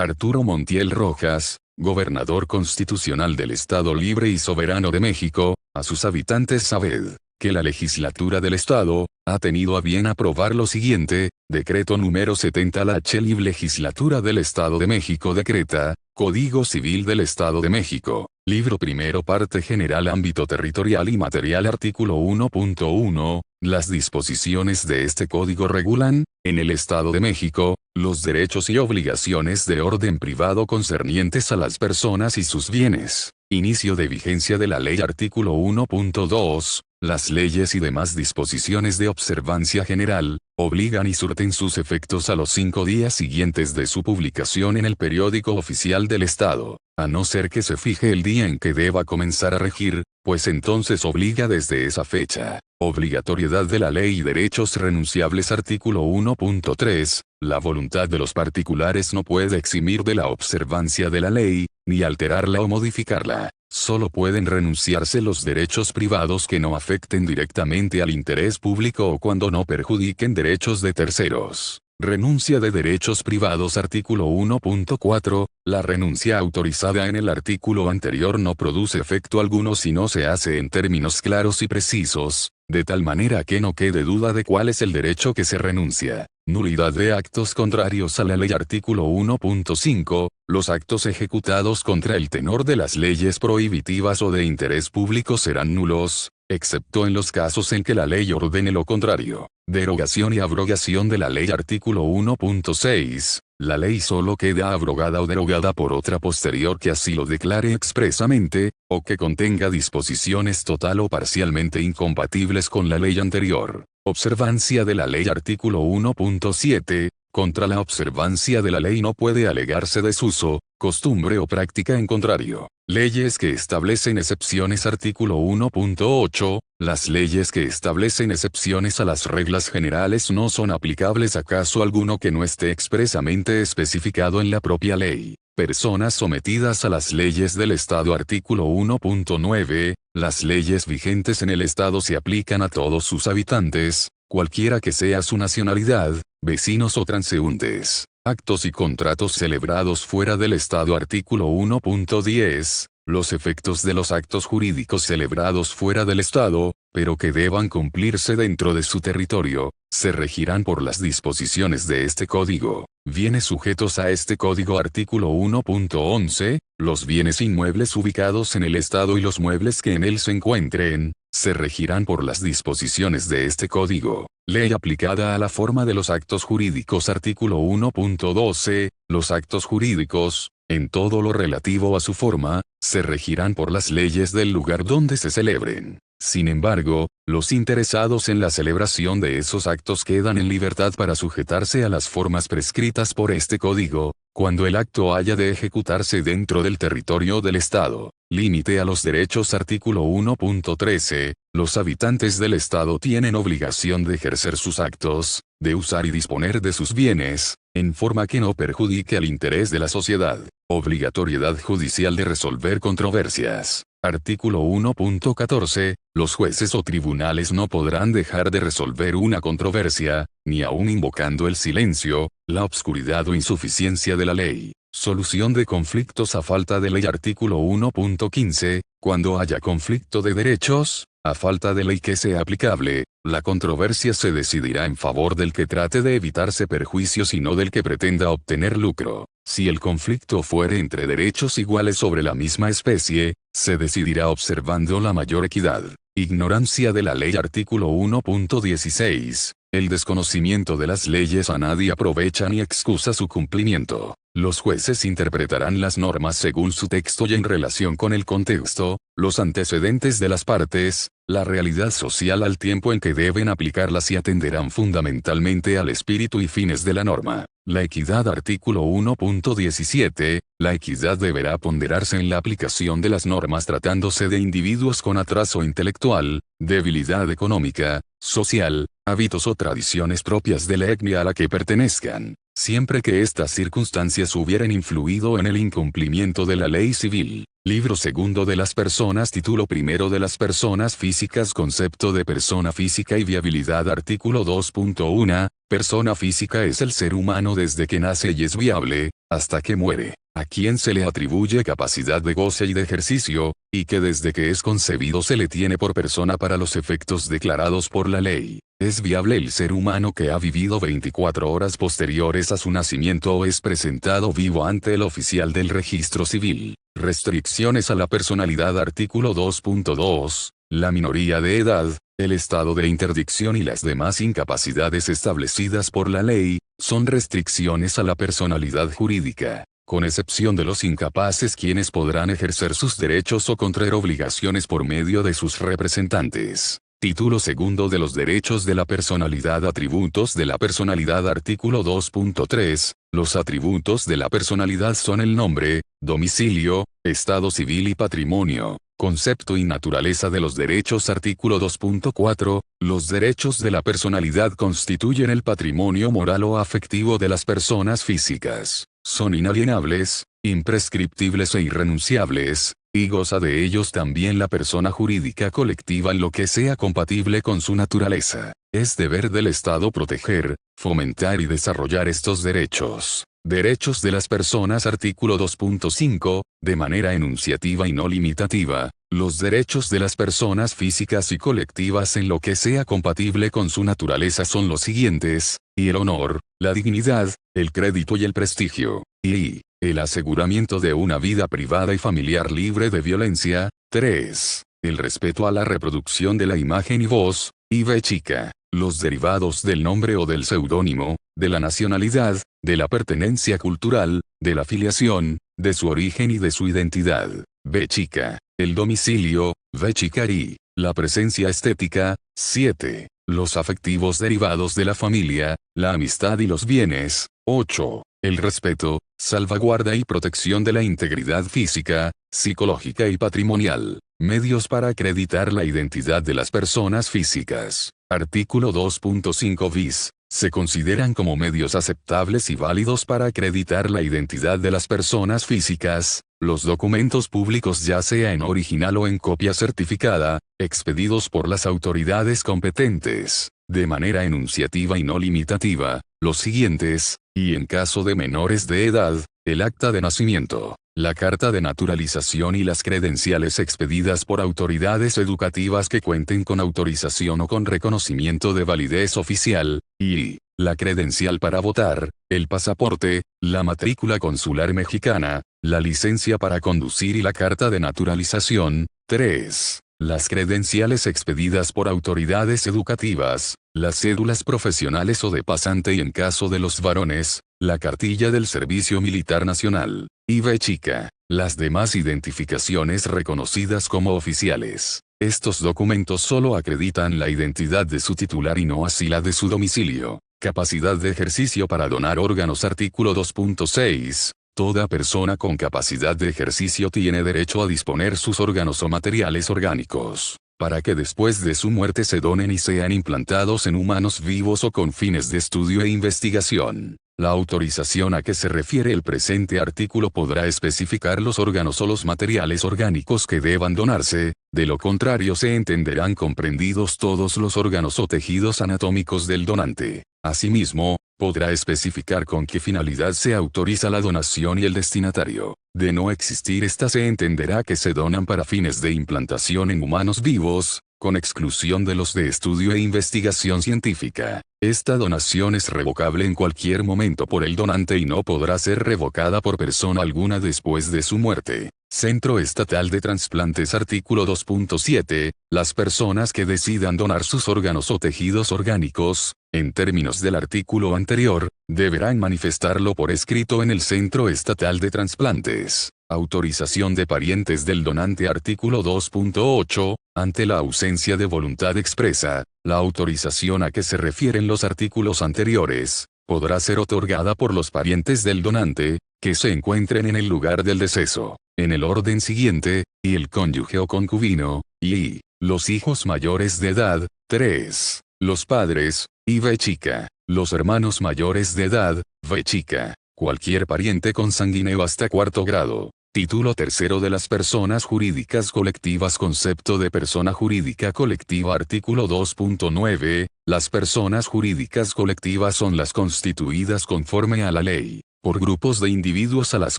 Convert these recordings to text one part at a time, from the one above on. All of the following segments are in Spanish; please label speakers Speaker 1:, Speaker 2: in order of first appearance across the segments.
Speaker 1: Arturo Montiel Rojas, gobernador constitucional del Estado Libre y Soberano de México, a sus habitantes sabed, que la legislatura del Estado, ha tenido a bien aprobar lo siguiente: Decreto número 70. La LIB Legislatura del Estado de México decreta, Código Civil del Estado de México, Libro primero Parte General Ámbito Territorial y Material Artículo 1.1, las disposiciones de este código regulan, en el Estado de México, los derechos y obligaciones de orden privado concernientes a las personas y sus bienes. Inicio de vigencia de la ley. Artículo 1.2. Las leyes y demás disposiciones de observancia general, obligan y surten sus efectos a los 5 días siguientes de su publicación en el periódico oficial del Estado, a no ser que se fije el día en que deba comenzar a regir, pues entonces obliga desde esa fecha. Obligatoriedad de la ley y derechos renunciables. Artículo 1.3. La voluntad de los particulares no puede eximir de la observancia de la ley, ni alterarla o modificarla. Solo pueden renunciarse los derechos privados que no afecten directamente al interés público o cuando no perjudiquen derechos de terceros. Renuncia de derechos privados. Artículo 1.4. La renuncia autorizada en el artículo anterior no produce efecto alguno si no se hace en términos claros y precisos, de tal manera que no quede duda de cuál es el derecho que se renuncia. Nulidad de actos contrarios a la ley. Artículo 1.5. Los actos ejecutados contra el tenor de las leyes prohibitivas o de interés público serán nulos, excepto en los casos en que la ley ordene lo contrario. Derogación y abrogación de la ley. Artículo 1.6. La ley solo queda abrogada o derogada por otra posterior que así lo declare expresamente, o que contenga disposiciones total o parcialmente incompatibles con la ley anterior. Observancia de la ley. Artículo 1.7. Contra la observancia de la ley no puede alegarse desuso, costumbre o práctica en contrario. Leyes que establecen excepciones. Artículo 1.8. Las leyes que establecen excepciones a las reglas generales no son aplicables a caso alguno que no esté expresamente especificado en la propia ley. Personas sometidas a las leyes del Estado. Artículo 1.9. Las leyes vigentes en el Estado se aplican a todos sus habitantes, cualquiera que sea su nacionalidad, vecinos o transeúntes. Actos y contratos celebrados fuera del Estado. Artículo 1.10. Los efectos de los actos jurídicos celebrados fuera del Estado, pero que deban cumplirse dentro de su territorio, se regirán por las disposiciones de este código. Bienes sujetos a este código. Artículo 1.11. Los bienes inmuebles ubicados en el Estado y los muebles que en él se encuentren, se regirán por las disposiciones de este código. Ley aplicada a la forma de los actos jurídicos. Artículo 1.12. Los actos jurídicos, en todo lo relativo a su forma, se regirán por las leyes del lugar donde se celebren. Sin embargo, los interesados en la celebración de esos actos quedan en libertad para sujetarse a las formas prescritas por este código, cuando el acto haya de ejecutarse dentro del territorio del Estado. Límite a los derechos. Artículo 1.13. Los habitantes del Estado tienen obligación de ejercer sus actos, de usar y disponer de sus bienes, en forma que no perjudique al interés de la sociedad. Obligatoriedad judicial de resolver controversias. Artículo 1.14. Los jueces o tribunales no podrán dejar de resolver una controversia, ni aun invocando el silencio, la obscuridad o insuficiencia de la ley. Solución de conflictos a falta de ley. Artículo 1.15. Cuando haya conflicto de derechos, a falta de ley que sea aplicable, la controversia se decidirá en favor del que trate de evitarse perjuicios y no del que pretenda obtener lucro. Si el conflicto fuere entre derechos iguales sobre la misma especie, se decidirá observando la mayor equidad. Ignorancia de la ley. Artículo 1.16. El desconocimiento de las leyes a nadie aprovecha ni excusa su cumplimiento. Los jueces interpretarán las normas según su texto y en relación con el contexto, los antecedentes de las partes, la realidad social al tiempo en que deben aplicarlas y atenderán fundamentalmente al espíritu y fines de la norma. La equidad. Artículo 1.17. La equidad deberá ponderarse en la aplicación de las normas tratándose de individuos con atraso intelectual, debilidad económica, social, hábitos o tradiciones propias de la etnia a la que pertenezcan, siempre que estas circunstancias hubieran influido en el incumplimiento de la ley civil. Libro segundo de las personas. Título primero de las personas físicas. Concepto de persona física y viabilidad. Artículo 2.1. Persona física es el ser humano desde que nace y es viable, hasta que muere, a quien se le atribuye capacidad de goce y de ejercicio, y que desde que es concebido se le tiene por persona para los efectos declarados por la ley. Es viable el ser humano que ha vivido 24 horas posteriores a su nacimiento o es presentado vivo ante el oficial del registro civil. Restricciones a la personalidad. Artículo 2.2. La minoría de edad, el estado de interdicción y las demás incapacidades establecidas por la ley, son restricciones a la personalidad jurídica, con excepción de los incapaces quienes podrán ejercer sus derechos o contraer obligaciones por medio de sus representantes. Título segundo de los derechos de la personalidad. Atributos de la personalidad. Artículo 2.3. Los atributos de la personalidad son el nombre, domicilio, estado civil y patrimonio. Concepto y naturaleza de los derechos. Artículo 2.4. Los derechos de la personalidad constituyen el patrimonio moral o afectivo de las personas físicas. Son inalienables, imprescriptibles e irrenunciables, y goza de ellos también la persona jurídica colectiva en lo que sea compatible con su naturaleza. Es deber del Estado proteger, fomentar y desarrollar estos derechos. Derechos de las personas. Artículo 2.5. De manera enunciativa y no limitativa, los derechos de las personas físicas y colectivas en lo que sea compatible con su naturaleza son los siguientes: y el honor, la dignidad, el crédito y el prestigio, y el aseguramiento de una vida privada y familiar libre de violencia. 3. El respeto a la reproducción de la imagen y voz, y b chica, los derivados del nombre o del seudónimo, de la nacionalidad, de la pertenencia cultural, de la filiación, de su origen y de su identidad. B chica, el domicilio, v chica y la presencia estética. 7. Los afectivos derivados de la familia, la amistad y los bienes. 8. El respeto, salvaguarda y protección de la integridad física, psicológica y patrimonial. Medios para acreditar la identidad de las personas físicas. Artículo 2.5 bis. Se consideran como medios aceptables y válidos para acreditar la identidad de las personas físicas, los documentos públicos ya sea en original o en copia certificada, expedidos por las autoridades competentes, de manera enunciativa y no limitativa, los siguientes, y en caso de menores de edad, el acta de nacimiento, la carta de naturalización y las credenciales expedidas por autoridades educativas que cuenten con autorización o con reconocimiento de validez oficial, y la credencial para votar, el pasaporte, la matrícula consular mexicana, la licencia para conducir y la carta de naturalización. 3. Las credenciales expedidas por autoridades educativas, las cédulas profesionales o de pasante y en caso de los varones, la cartilla del Servicio Militar Nacional, y b chica, las demás identificaciones reconocidas como oficiales. Estos documentos solo acreditan la identidad de su titular y no así la de su domicilio. Capacidad de ejercicio para donar órganos. Artículo 2.6. Toda persona con capacidad de ejercicio tiene derecho a disponer sus órganos o materiales orgánicos, para que después de su muerte se donen y sean implantados en humanos vivos o con fines de estudio e investigación. La autorización a que se refiere el presente artículo podrá especificar los órganos o los materiales orgánicos que deban donarse, de lo contrario se entenderán comprendidos todos los órganos o tejidos anatómicos del donante. Asimismo, podrá especificar con qué finalidad se autoriza la donación y el destinatario. De no existir esta se entenderá que se donan para fines de implantación en humanos vivos, con exclusión de los de estudio e investigación científica. Esta donación es revocable en cualquier momento por el donante y no podrá ser revocada por persona alguna después de su muerte. Centro Estatal de Transplantes. Artículo 2.7. Las personas que decidan donar sus órganos o tejidos orgánicos, en términos del artículo anterior, deberán manifestarlo por escrito en el Centro Estatal de Transplantes. Autorización de parientes del donante. Artículo 2.8. Ante la ausencia de voluntad expresa, la autorización a que se refieren los artículos anteriores, podrá ser otorgada por los parientes del donante, que se encuentren en el lugar del deceso, en el orden siguiente, y el cónyuge o concubino, y los hijos mayores de edad. 3. Los padres, y b chica, los hermanos mayores de edad, v chica, cualquier pariente consanguíneo hasta cuarto grado. Título tercero de las personas jurídicas colectivas. Concepto de persona jurídica colectiva. Artículo 2.9. Las personas jurídicas colectivas son las constituidas conforme a la ley, por grupos de individuos a las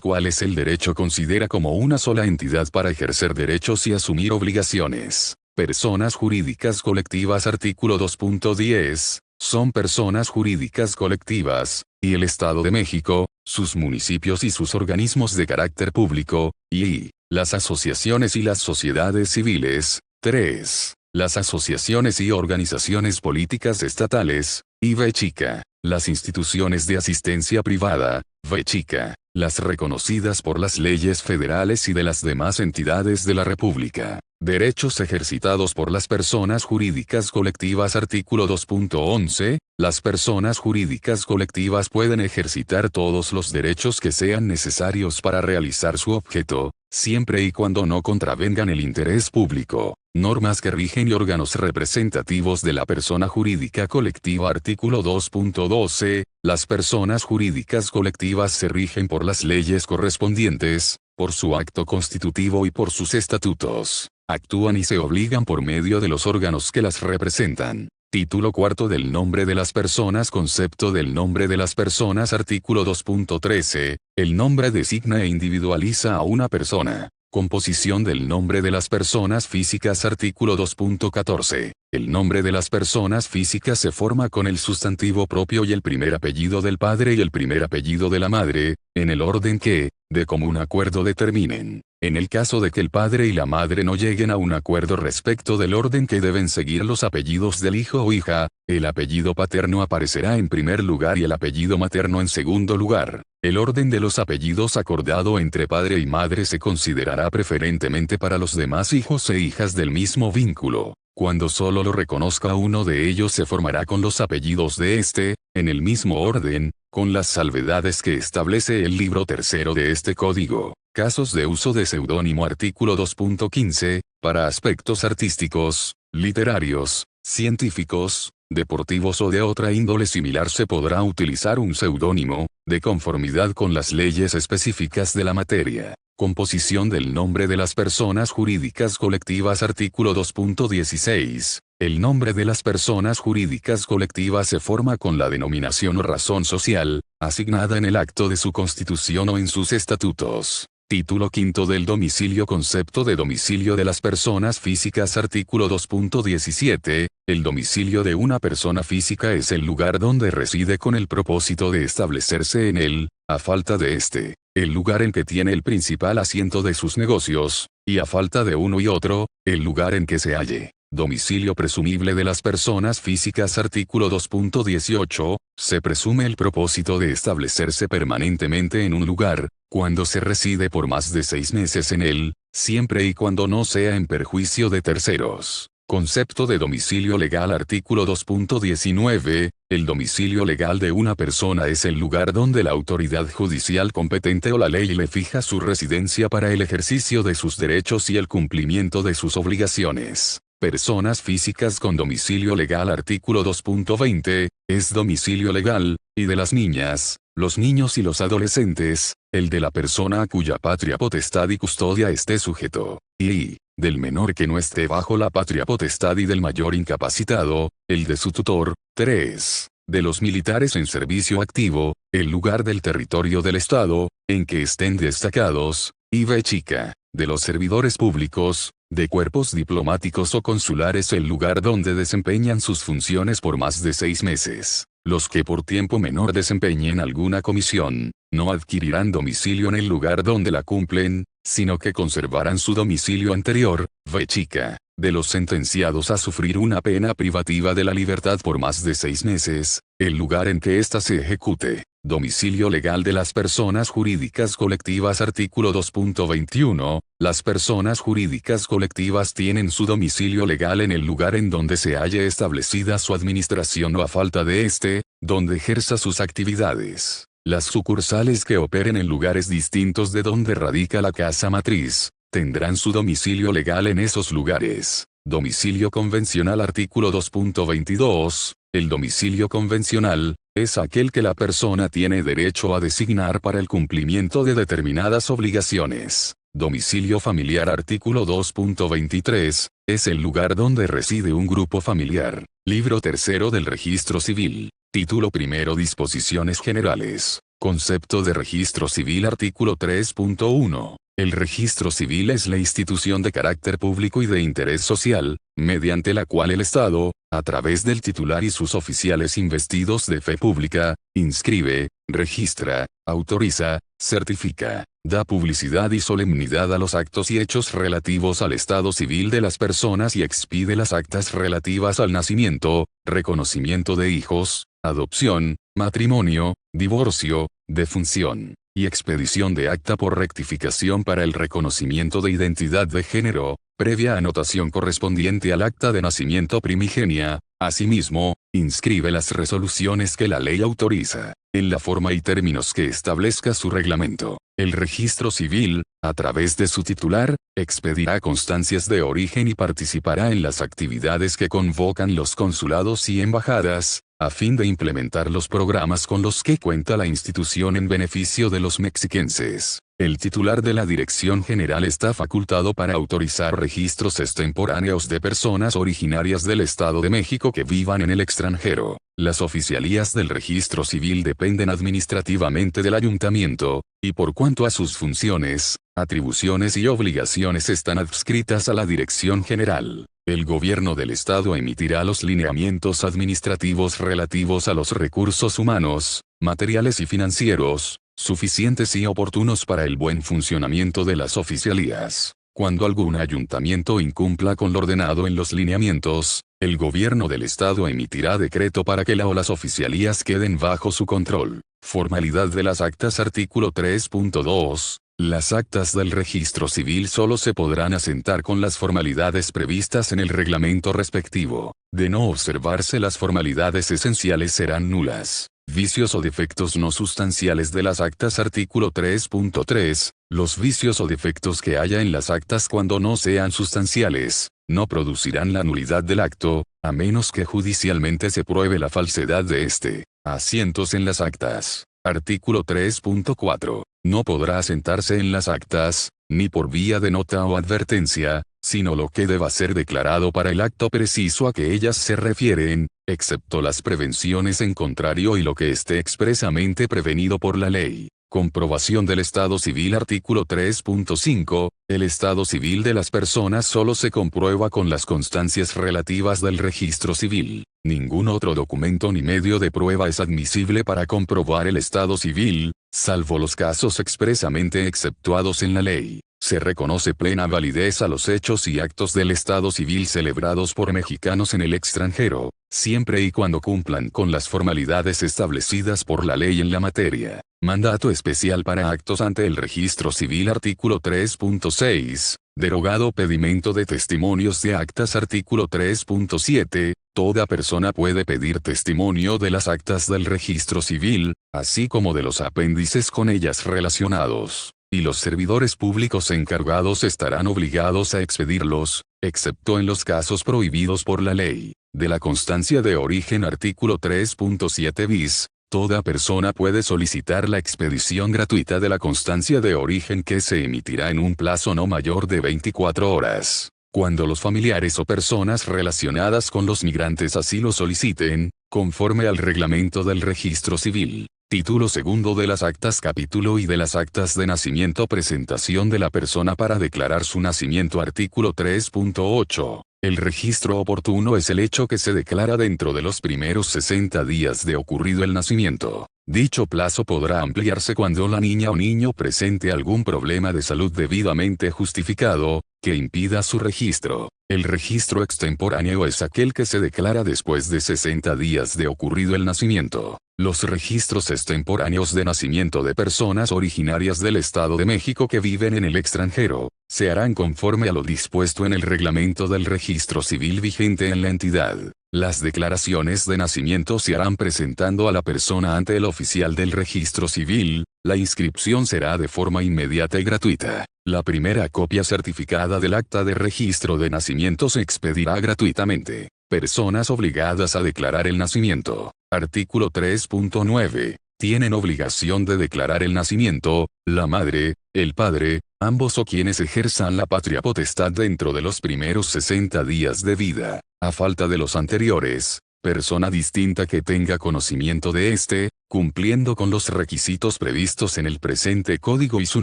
Speaker 1: cuales el derecho considera como una sola entidad para ejercer derechos y asumir obligaciones. Personas jurídicas colectivas. Artículo 2.10. Son personas jurídicas colectivas, y el Estado de México, sus municipios y sus organismos de carácter público, y las asociaciones y las sociedades civiles. 3. Las asociaciones y organizaciones políticas estatales, y v chica, las instituciones de asistencia privada, v chica, las reconocidas por las leyes federales y de las demás entidades de la República. Derechos ejercitados por las personas jurídicas colectivas. Artículo 2.11. Las personas jurídicas colectivas pueden ejercitar todos los derechos que sean necesarios para realizar su objeto, siempre y cuando no contravengan el interés público, normas que rigen y órganos representativos de la persona jurídica colectiva. Artículo 2.12. Las personas jurídicas colectivas se rigen por las leyes correspondientes, por su acto constitutivo y por sus estatutos. Actúan y se obligan por medio de los órganos que las representan. Título cuarto del nombre de las personas. Concepto del nombre de las personas. Artículo 2.13. El nombre designa e individualiza a una persona. Composición del nombre de las personas físicas. Artículo 2.14. El nombre de las personas físicas se forma con el sustantivo propio y el primer apellido del padre y el primer apellido de la madre, en el orden que, de común acuerdo, determinen. En el caso de que el padre y la madre no lleguen a un acuerdo respecto del orden que deben seguir los apellidos del hijo o hija, el apellido paterno aparecerá en primer lugar y el apellido materno en segundo lugar. El orden de los apellidos acordado entre padre y madre se considerará preferentemente para los demás hijos e hijas del mismo vínculo. Cuando solo lo reconozca uno de ellos, se formará con los apellidos de este, en el mismo orden, con las salvedades que establece el libro tercero de este código. Casos de uso de seudónimo. Artículo 2.15. Para aspectos artísticos, literarios, científicos, deportivos o de otra índole similar se podrá utilizar un seudónimo, de conformidad con las leyes específicas de la materia. Composición del nombre de las personas jurídicas colectivas. Artículo 2.16. El nombre de las personas jurídicas colectivas se forma con la denominación o razón social, asignada en el acto de su constitución o en sus estatutos. Título quinto del domicilio. Concepto de domicilio de las personas físicas. Artículo 2.17. El domicilio de una persona física es el lugar donde reside con el propósito de establecerse en él, a falta de este, el lugar en que tiene el principal asiento de sus negocios, y a falta de uno y otro, el lugar en que se halle. Domicilio presumible de las personas físicas. Artículo 2.18. Se presume el propósito de establecerse permanentemente en un lugar, cuando se reside por más de 6 meses en él, siempre y cuando no sea en perjuicio de terceros. Concepto de domicilio legal. Artículo 2.19. El domicilio legal de una persona es el lugar donde la autoridad judicial competente o la ley le fija su residencia para el ejercicio de sus derechos y el cumplimiento de sus obligaciones. Personas físicas con domicilio legal. Artículo 2.20. Es domicilio legal, y de las niñas, los niños y los adolescentes, el de la persona a cuya patria potestad y custodia esté sujeto, y del menor que no esté bajo la patria potestad y del mayor incapacitado, el de su tutor. 3. De los militares en servicio activo, el lugar del territorio del Estado, en que estén destacados, y v chica, de los servidores públicos, de cuerpos diplomáticos o consulares, el lugar donde desempeñan sus funciones por más de 6 meses. Los que por tiempo menor desempeñen alguna comisión, no adquirirán domicilio en el lugar donde la cumplen, sino que conservarán su domicilio anterior. V chica, de los sentenciados a sufrir una pena privativa de la libertad por más de 6 meses, el lugar en que ésta se ejecute. Domicilio legal de las personas jurídicas colectivas. Artículo 2.21. Las personas jurídicas colectivas tienen su domicilio legal en el lugar en donde se halle establecida su administración o a falta de este, donde ejerza sus actividades. Las sucursales que operen en lugares distintos de donde radica la casa matriz, tendrán su domicilio legal en esos lugares. Domicilio convencional. Artículo 2.22. El domicilio convencional, es aquel que la persona tiene derecho a designar para el cumplimiento de determinadas obligaciones. Domicilio familiar. Artículo 2.23, es el lugar donde reside un grupo familiar. Libro tercero del Registro Civil. Título primero. Disposiciones generales. Concepto de registro civil. Artículo 3.1. El registro civil es la institución de carácter público y de interés social, mediante la cual el Estado, a través del titular y sus oficiales investidos de fe pública, inscribe, registra, autoriza, certifica, da publicidad y solemnidad a los actos y hechos relativos al estado civil de las personas y expide las actas relativas al nacimiento, reconocimiento de hijos, adopción, matrimonio, divorcio, defunción, y expedición de acta por rectificación para el reconocimiento de identidad de género, previa anotación correspondiente al acta de nacimiento primigenia. Asimismo, inscribe las resoluciones que la ley autoriza, en la forma y términos que establezca su reglamento. El registro civil, a través de su titular, expedirá constancias de origen y participará en las actividades que convocan los consulados y embajadas, a fin de implementar los programas con los que cuenta la institución en beneficio de los mexiquenses. El titular de la Dirección General está facultado para autorizar registros extemporáneos de personas originarias del Estado de México que vivan en el extranjero. Las oficialías del registro civil dependen administrativamente del ayuntamiento, y por cuanto a sus funciones, atribuciones y obligaciones están adscritas a la Dirección General, el gobierno del Estado emitirá los lineamientos administrativos relativos a los recursos humanos, materiales y financieros, suficientes y oportunos para el buen funcionamiento de las oficialías. Cuando algún ayuntamiento incumpla con lo ordenado en los lineamientos, el gobierno del Estado emitirá decreto para que la o las oficialías queden bajo su control. Formalidad de las actas. Artículo 3.2. Las actas del registro civil solo se podrán asentar con las formalidades previstas en el reglamento respectivo. De no observarse las formalidades esenciales serán nulas. Vicios o defectos no sustanciales de las actas. Artículo 3.3. Los vicios o defectos que haya en las actas cuando no sean sustanciales, no producirán la nulidad del acto, a menos que judicialmente se pruebe la falsedad de este. Asientos en las actas. Artículo 3.4. No podrá asentarse en las actas, ni por vía de nota o advertencia, sino lo que deba ser declarado para el acto preciso a que ellas se refieren, excepto las prevenciones en contrario y lo que esté expresamente prevenido por la ley. Comprobación del estado civil. Artículo 3.5. El estado civil de las personas solo se comprueba con las constancias relativas del registro civil. Ningún otro documento ni medio de prueba es admisible para comprobar el estado civil, salvo los casos expresamente exceptuados en la ley. Se reconoce plena validez a los hechos y actos del estado civil celebrados por mexicanos en el extranjero, siempre y cuando cumplan con las formalidades establecidas por la ley en la materia. Mandato especial para actos ante el registro civil. Artículo 3.6. Derogado pedimento de testimonios de actas. Artículo 3.7. Toda persona puede pedir testimonio de las actas del registro civil, así como de los apéndices con ellas relacionados, y los servidores públicos encargados estarán obligados a expedirlos, excepto en los casos prohibidos por la ley. De la constancia de origen. Artículo 3.7 bis. Toda persona puede solicitar la expedición gratuita de la constancia de origen que se emitirá en un plazo no mayor de 24 horas. Cuando los familiares o personas relacionadas con los migrantes así lo soliciten, conforme al reglamento del registro civil. Título segundo de las actas. Capítulo I de las actas de nacimiento. Presentación de la persona para declarar su nacimiento. Artículo 3.8. El registro oportuno es el hecho que se declara dentro de los primeros 60 días de ocurrido el nacimiento. Dicho plazo podrá ampliarse cuando la niña o niño presente algún problema de salud debidamente justificado, que impida su registro. El registro extemporáneo es aquel que se declara después de 60 días de ocurrido el nacimiento. Los registros extemporáneos de nacimiento de personas originarias del Estado de México que viven en el extranjero, se harán conforme a lo dispuesto en el reglamento del registro civil vigente en la entidad. Las declaraciones de nacimiento se harán presentando a la persona ante el oficial del registro civil. La inscripción será de forma inmediata y gratuita. La primera copia certificada del acta de registro de nacimiento se expedirá gratuitamente. Personas obligadas a declarar el nacimiento. Artículo 3.9. Tienen obligación de declarar el nacimiento, la madre, el padre, ambos o quienes ejerzan la patria potestad dentro de los primeros 60 días de vida. A falta de los anteriores, persona distinta que tenga conocimiento de este, cumpliendo con los requisitos previstos en el presente código y su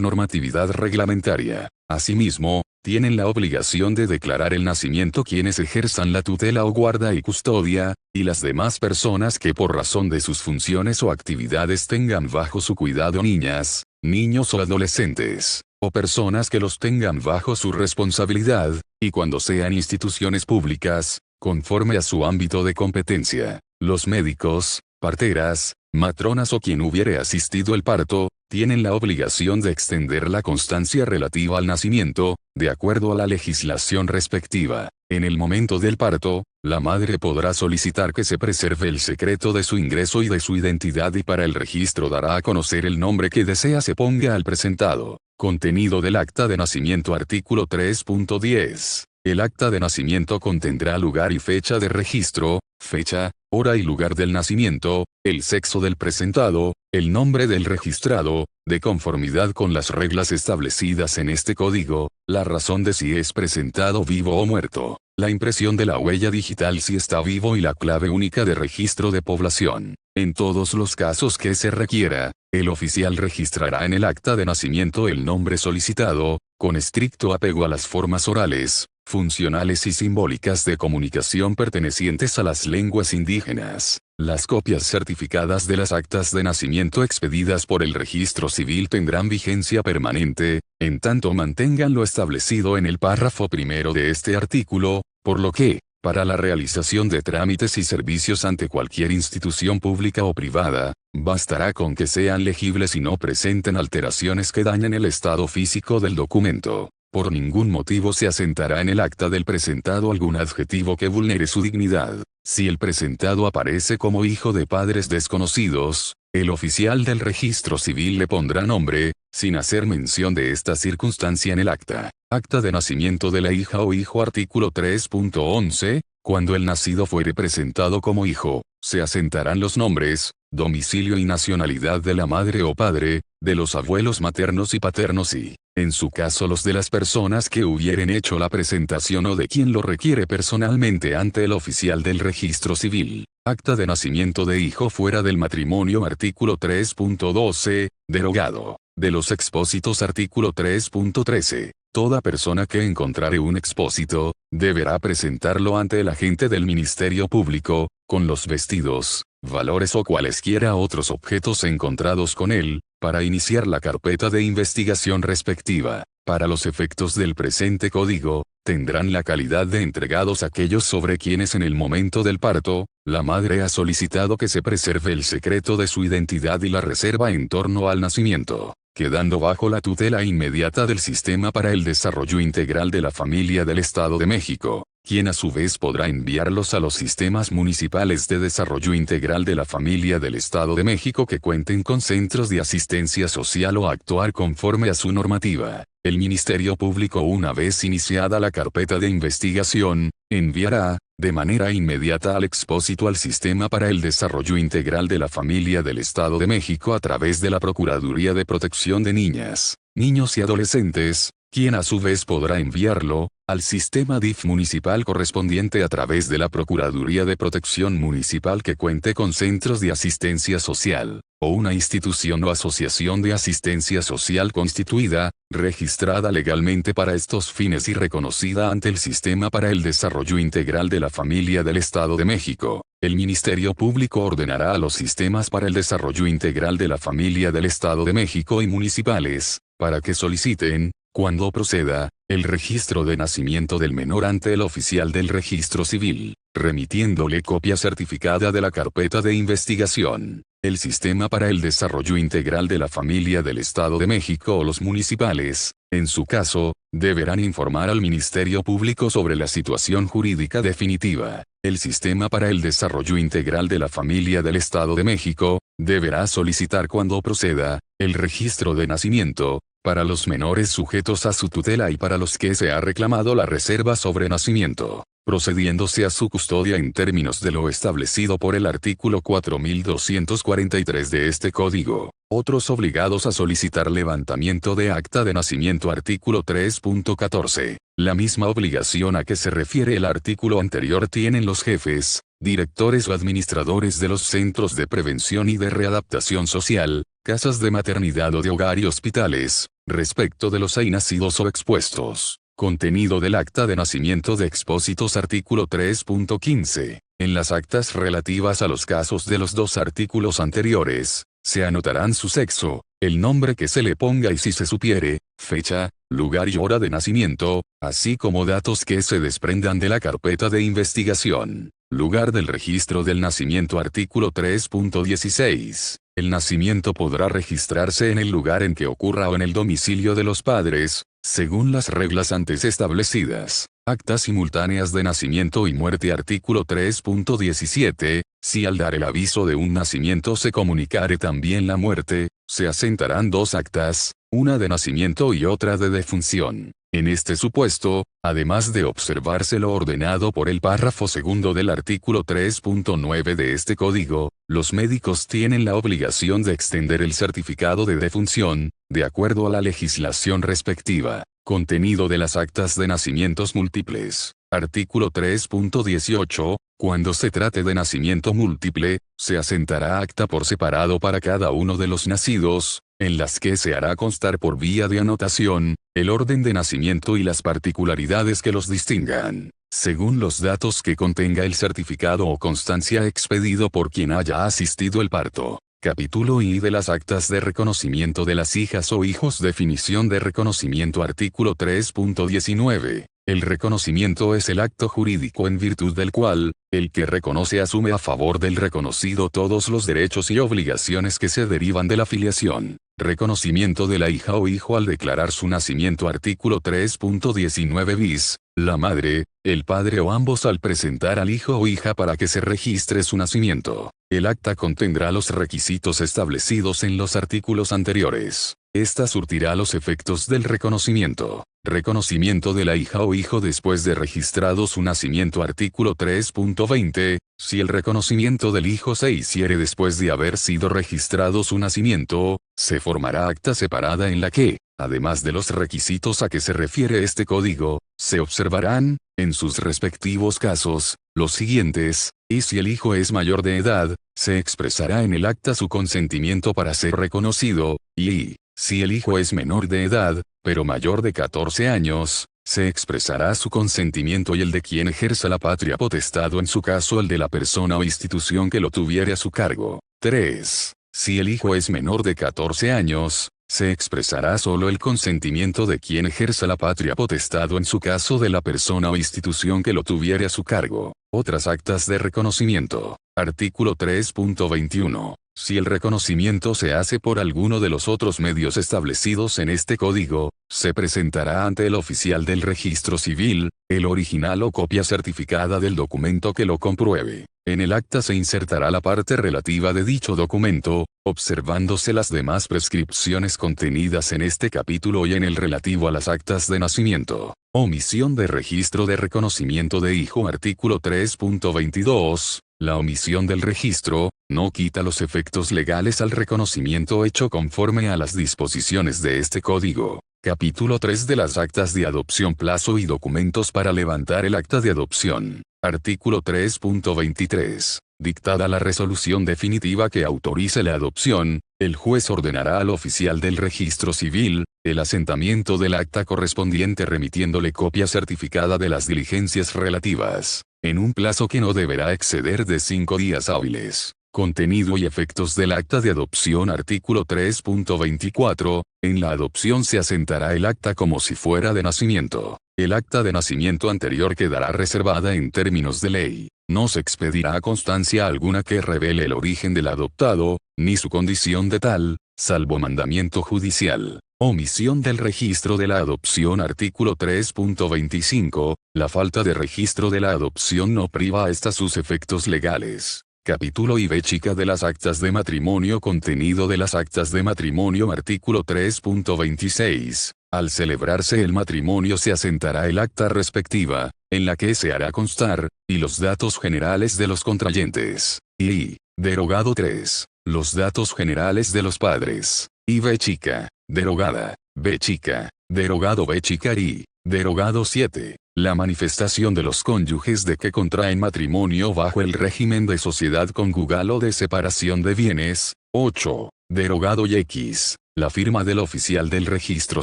Speaker 1: normatividad reglamentaria. Asimismo, tienen la obligación de declarar el nacimiento quienes ejerzan la tutela o guarda y custodia, y las demás personas que por razón de sus funciones o actividades tengan bajo su cuidado niñas, niños o adolescentes, o personas que los tengan bajo su responsabilidad, y cuando sean instituciones públicas, conforme a su ámbito de competencia. Los médicos, parteras, matronas o quien hubiere asistido el parto, tienen la obligación de extender la constancia relativa al nacimiento, de acuerdo a la legislación respectiva. En el momento del parto, la madre podrá solicitar que se preserve el secreto de su ingreso y de su identidad y para el registro dará a conocer el nombre que desea se ponga al presentado. Contenido del acta de nacimiento. Artículo 3.10. El acta de nacimiento contendrá lugar y fecha de registro, fecha, hora y lugar del nacimiento, el sexo del presentado, el nombre del registrado, de conformidad con las reglas establecidas en este código, la razón de si es presentado vivo o muerto, la impresión de la huella digital si está vivo y la clave única de registro de población. En todos los casos que se requiera, el oficial registrará en el acta de nacimiento el nombre solicitado, con estricto apego a las formas orales, funcionales y simbólicas de comunicación pertenecientes a las lenguas indígenas. Las copias certificadas de las actas de nacimiento expedidas por el registro civil tendrán vigencia permanente, en tanto mantengan lo establecido en el párrafo primero de este artículo, por lo que, para la realización de trámites y servicios ante cualquier institución pública o privada, bastará con que sean legibles y no presenten alteraciones que dañen el estado físico del documento. Por ningún motivo se asentará en el acta del presentado algún adjetivo que vulnere su dignidad. Si el presentado aparece como hijo de padres desconocidos, el oficial del registro civil le pondrá nombre, sin hacer mención de esta circunstancia en el acta. Acta de nacimiento de la hija o hijo. Artículo 3.11. Cuando el nacido fuere presentado como hijo, se asentarán los nombres, domicilio y nacionalidad de la madre o padre, de los abuelos maternos y paternos y, en su caso los de las personas que hubieren hecho la presentación o de quien lo requiere personalmente ante el oficial del registro civil. Acta de nacimiento de hijo fuera del matrimonio. Artículo 3.12, derogado. De los expósitos. Artículo 3.13. Toda persona que encontrare un expósito, deberá presentarlo ante el agente del Ministerio Público, con los vestidos, valores o cualesquiera otros objetos encontrados con él, para iniciar la carpeta de investigación respectiva. Para los efectos del presente código, tendrán la calidad de entregados aquellos sobre quienes en el momento del parto, la madre ha solicitado que se preserve el secreto de su identidad y la reserva en torno al nacimiento, quedando bajo la tutela inmediata del Sistema para el Desarrollo Integral de la Familia del Estado de México, quien a su vez podrá enviarlos a los sistemas municipales de desarrollo integral de la familia del Estado de México que cuenten con centros de asistencia social o actuar conforme a su normativa. El Ministerio Público, una vez iniciada la carpeta de investigación, enviará, de manera inmediata al expósito al Sistema para el Desarrollo Integral de la Familia del Estado de México a través de la Procuraduría de Protección de Niñas, Niños y Adolescentes, quien a su vez podrá enviarlo, al sistema DIF municipal correspondiente a través de la Procuraduría de Protección Municipal que cuente con centros de asistencia social, o una institución o asociación de asistencia social constituida, registrada legalmente para estos fines y reconocida ante el Sistema para el Desarrollo Integral de la Familia del Estado de México. El Ministerio Público ordenará a los sistemas para el desarrollo integral de la familia del Estado de México y municipales, para que soliciten, cuando proceda, el registro de nacimiento del menor ante el oficial del registro civil, remitiéndole copia certificada de la carpeta de investigación. El Sistema para el Desarrollo Integral de la Familia del Estado de México o los municipales, en su caso, deberán informar al Ministerio Público sobre la situación jurídica definitiva. El Sistema para el Desarrollo Integral de la Familia del Estado de México, deberá solicitar cuando proceda, el registro de nacimiento, para los menores sujetos a su tutela y para los que se ha reclamado la reserva sobre nacimiento. procediéndose a su custodia en términos de lo establecido por el artículo 4243 de este Código. Otros obligados a solicitar levantamiento de acta de nacimiento artículo 3.14. La misma obligación a que se refiere el artículo anterior tienen los jefes, directores o administradores de los centros de prevención y de readaptación social, casas de maternidad o de hogar y hospitales, respecto de los ahí nacidos o expuestos. Contenido del acta de nacimiento de expósitos artículo 3.15. En las actas relativas a los casos de los dos artículos anteriores, se anotarán su sexo, el nombre que se le ponga y si se supiere, fecha, lugar y hora de nacimiento, así como datos que se desprendan de la carpeta de investigación. Lugar del registro del nacimiento artículo 3.16. El nacimiento podrá registrarse en el lugar en que ocurra o en el domicilio de los padres, según las reglas antes establecidas. Actas simultáneas de nacimiento y muerte artículo 3.17. Si al dar el aviso de un nacimiento se comunicare también la muerte, se asentarán dos actas, una de nacimiento y otra de defunción. En este supuesto, además de observarse lo ordenado por el párrafo segundo del artículo 3.9 de este Código, los médicos tienen la obligación de extender el certificado de defunción, de acuerdo a la legislación respectiva. Contenido de las actas de nacimientos múltiples. Artículo 3.18. Cuando se trate de nacimiento múltiple, se asentará acta por separado para cada uno de los nacidos, en las que se hará constar por vía de anotación, el orden de nacimiento y las particularidades que los distingan, según los datos que contenga el certificado o constancia expedido por quien haya asistido el parto. Capítulo I de las actas de reconocimiento de las hijas o hijos. Definición de reconocimiento artículo 3.19. El reconocimiento es el acto jurídico en virtud del cual, el que reconoce asume a favor del reconocido todos los derechos y obligaciones que se derivan de la filiación. Reconocimiento de la hija o hijo al declarar su nacimiento artículo 3.19 bis. La madre, el padre o ambos al presentar al hijo o hija para que se registre su nacimiento. El acta contendrá los requisitos establecidos en los artículos anteriores. Esta surtirá los efectos del reconocimiento. Reconocimiento de la hija o hijo después de registrado su nacimiento artículo 3.20. Si el reconocimiento del hijo se hiciere después de haber sido registrado su nacimiento, se formará acta separada en la que, además de los requisitos a que se refiere este código, se observarán, en sus respectivos casos, los siguientes, y si el hijo es mayor de edad, se expresará en el acta su consentimiento para ser reconocido, y, si el hijo es menor de edad, pero mayor de 14 años, se expresará su consentimiento y el de quien ejerza la patria potestad o en su caso el de la persona o institución que lo tuviere a su cargo. 3. Si el hijo es menor de 14 años, se expresará solo el consentimiento de quien ejerza la patria potestad o en su caso de la persona o institución que lo tuviere a su cargo. Otras actas de reconocimiento. Artículo 3.21. Si el reconocimiento se hace por alguno de los otros medios establecidos en este código, se presentará ante el oficial del registro civil, el original o copia certificada del documento que lo compruebe. En el acta se insertará la parte relativa de dicho documento, observándose las demás prescripciones contenidas en este capítulo y en el relativo a las actas de nacimiento. Omisión de registro de reconocimiento de hijo. Artículo 3.22. La omisión del registro, no quita los efectos legales al reconocimiento hecho conforme a las disposiciones de este código. Capítulo 3 de las actas de adopción. Plazo y documentos para levantar el acta de adopción. Artículo 3.23. Dictada la resolución definitiva que autorice la adopción, el juez ordenará al oficial del registro civil, el asentamiento del acta correspondiente remitiéndole copia certificada de las diligencias relativas, en un plazo que no deberá exceder de 5 días hábiles. Contenido y efectos del acta de adopción. Artículo 3.24. En la adopción se asentará el acta como si fuera de nacimiento. El acta de nacimiento anterior quedará reservada en términos de ley. No se expedirá constancia alguna que revele el origen del adoptado, ni su condición de tal, salvo mandamiento judicial. Omisión del registro de la adopción. Artículo 3.25. La falta de registro de la adopción no priva a esta sus efectos legales. Capítulo IV chica de las actas de matrimonio. Contenido de las actas de matrimonio. Artículo 3.26. Al celebrarse el matrimonio se asentará el acta respectiva, en la que se hará constar, y los datos generales de los contrayentes. Y, derogado 3, los datos generales de los padres. Y B chica, derogada, B chica, derogado B chica y, derogado 7. La manifestación de los cónyuges de que contraen matrimonio bajo el régimen de sociedad conyugal o de separación de bienes. 8. Derogado y X. La firma del oficial del registro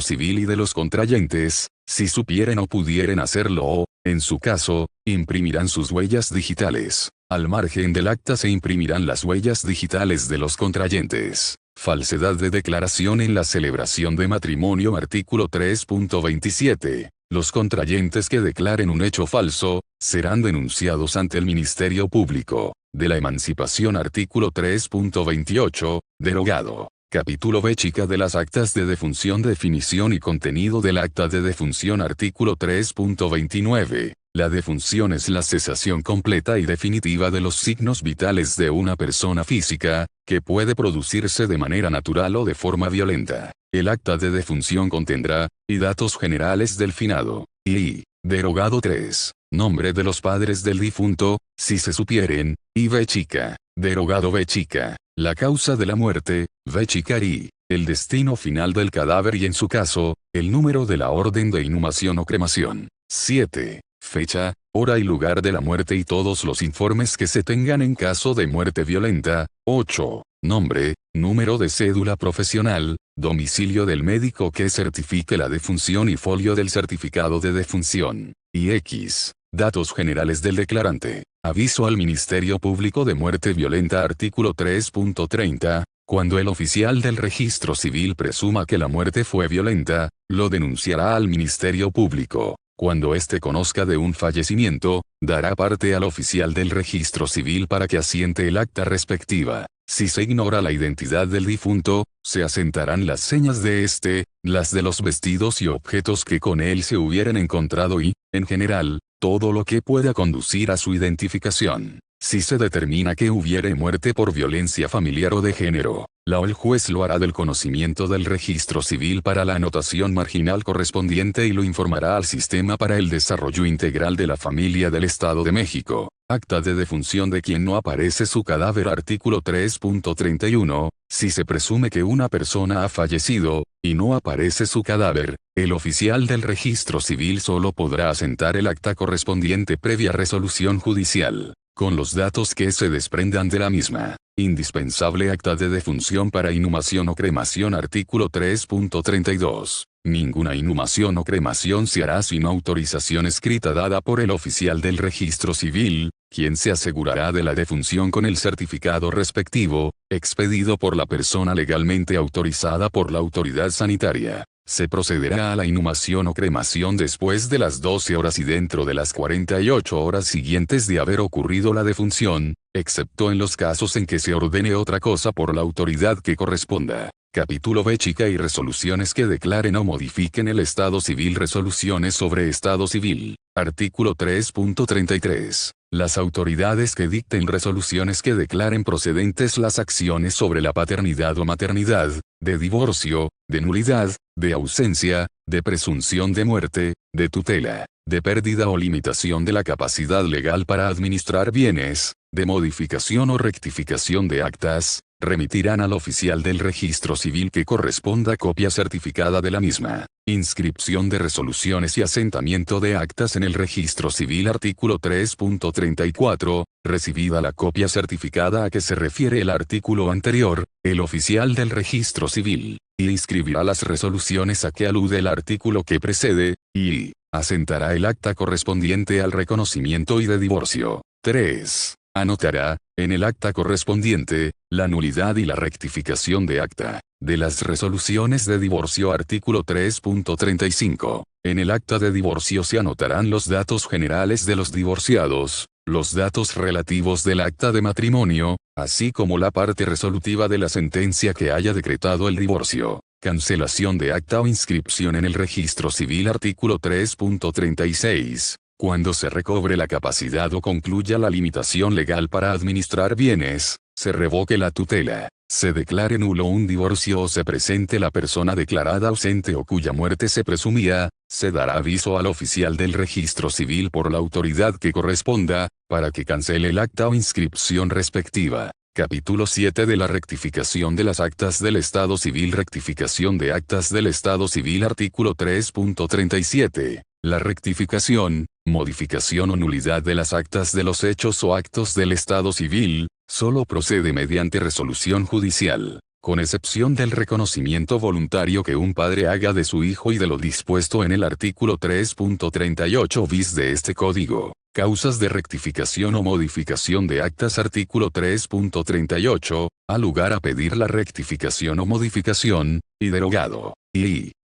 Speaker 1: civil y de los contrayentes, si supieren o pudieren hacerlo o, en su caso, imprimirán sus huellas digitales. Al margen del acta se imprimirán las huellas digitales de los contrayentes. Falsedad de declaración en la celebración de matrimonio. Artículo 3.27. Los contrayentes que declaren un hecho falso, serán denunciados ante el Ministerio Público de la Emancipación. Artículo 3.28, derogado. Capítulo B chica de las actas de defunción. Definición y contenido del acta de defunción. Artículo 3.29. La defunción es la cesación completa y definitiva de los signos vitales de una persona física, que puede producirse de manera natural o de forma violenta. El acta de defunción contendrá, y datos generales del finado. Y, derogado 3. Nombre de los padres del difunto, si se supieren, y B chica, derogado B chica. La causa de la muerte, B chica y, el destino final del cadáver y en su caso, el número de la orden de inhumación o cremación. 7. Fecha, hora y lugar de la muerte y todos los informes que se tengan en caso de muerte violenta. 8. Nombre, número de cédula profesional, domicilio del médico que certifique la defunción y folio del certificado de defunción. Y X. Datos generales del declarante. Aviso al Ministerio Público de muerte violenta. Artículo 3.30. Cuando el oficial del registro civil presuma que la muerte fue violenta, lo denunciará al Ministerio Público. Cuando éste conozca de un fallecimiento, dará parte al oficial del registro civil para que asiente el acta respectiva. Si se ignora la identidad del difunto, se asentarán las señas de éste, las de los vestidos y objetos que con él se hubieran encontrado y, en general, todo lo que pueda conducir a su identificación. Si se determina que hubiere muerte por violencia familiar o de género, la o el juez lo hará del conocimiento del registro civil para la anotación marginal correspondiente y lo informará al Sistema para el Desarrollo Integral de la Familia del Estado de México. Acta de defunción de quien no aparece su cadáver. Artículo 3.31. Si se presume que una persona ha fallecido, y no aparece su cadáver, el oficial del registro civil solo podrá asentar el acta correspondiente previa resolución judicial, con los datos que se desprendan de la misma. Indispensable acta de defunción para inhumación o cremación. Artículo 3.32. Ninguna inhumación o cremación se hará sin autorización escrita dada por el oficial del registro civil, quien se asegurará de la defunción con el certificado respectivo, expedido por la persona legalmente autorizada por la autoridad sanitaria. Se procederá a la inhumación o cremación después de las 12 horas y dentro de las 48 horas siguientes de haber ocurrido la defunción, excepto en los casos en que se ordene otra cosa por la autoridad que corresponda. Capítulo B chica y resoluciones que declaren o modifiquen el Estado Civil. Resoluciones sobre Estado Civil. Artículo 3.33. Las autoridades que dicten resoluciones que declaren procedentes las acciones sobre la paternidad o maternidad, de divorcio, de nulidad, de ausencia, de presunción de muerte, de tutela, de pérdida o limitación de la capacidad legal para administrar bienes, de modificación o rectificación de actas, remitirán al oficial del registro civil que corresponda copia certificada de la misma. Inscripción de resoluciones y asentamiento de actas en el registro civil. Artículo 3.34. Recibida la copia certificada a que se refiere el artículo anterior, el oficial del registro civil inscribirá las resoluciones a que alude el artículo que precede, y asentará el acta correspondiente al reconocimiento y de divorcio. 3. Anotará, en el acta correspondiente, la nulidad y la rectificación de acta de las resoluciones de divorcio. Artículo 3.35. En el acta de divorcio se anotarán los datos generales de los divorciados, los datos relativos del acta de matrimonio, así como la parte resolutiva de la sentencia que haya decretado el divorcio. Cancelación de acta o inscripción en el registro civil. Artículo 3.36. Cuando se recobre la capacidad o concluya la limitación legal para administrar bienes, se revoque la tutela, se declare nulo un divorcio o se presente la persona declarada ausente o cuya muerte se presumía, se dará aviso al oficial del registro civil por la autoridad que corresponda, para que cancele el acta o inscripción respectiva. Capítulo 7 de la rectificación de las actas del Estado Civil. Rectificación de actas del Estado Civil. Artículo 3.37. La rectificación, modificación o nulidad de las actas de los hechos o actos del Estado Civil, solo procede mediante resolución judicial, con excepción del reconocimiento voluntario que un padre haga de su hijo y de lo dispuesto en el artículo 3.38 bis de este Código. Causas de rectificación o modificación de actas. Artículo 3.38, al lugar a pedir la rectificación o modificación, y derogado.